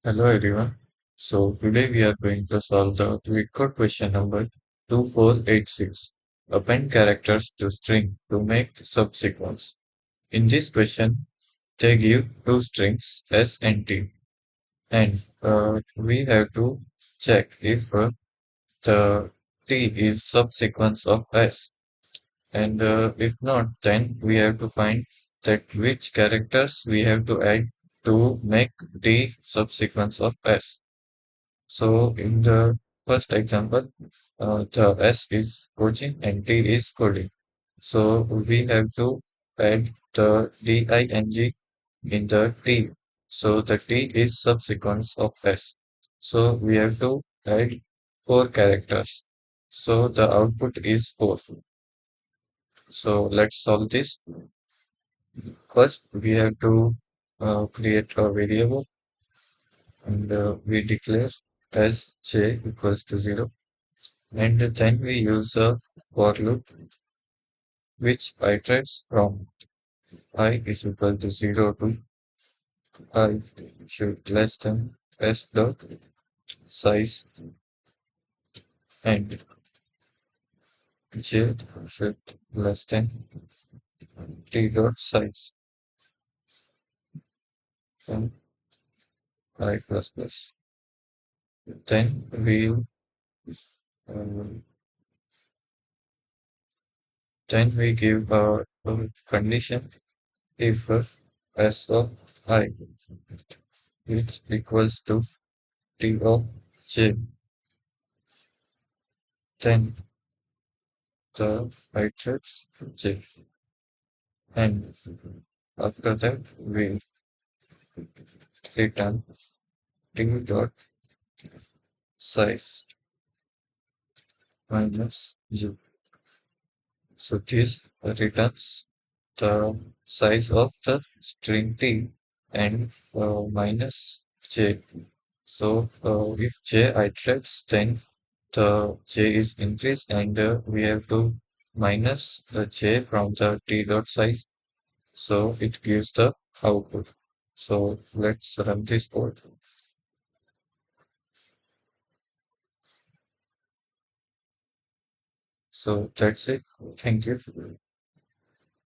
Hello everyone. So today we are going to solve the LeetCode question number 2486. Append characters to string to make subsequence. In this question, they give two strings s and t, and we have to check if the t is subsequence of s, and if not, then we have to find that which characters we have to add to make t subsequence of s. So in the first example, the S is coaching and T is coding. So we have to add the DING in the T. So the T is subsequence of S. So we have to add four characters. So the output is four. So let's solve this. First, we have to create a variable and we declare as j equals to 0. And then we use a for loop which iterates from I is equal to 0 to I should less than s dot size and j should less than t dot size and I plus plus. Then um, we give a condition if s of I which equals to t of j, then the iterates j. And after that, we return t dot size minus j. So this returns the size of the string t and minus j. So if j iterates, then the j is increased and we have to minus the j from the t dot size. So it gives the output. So let's run this code. So that's it. Thank you.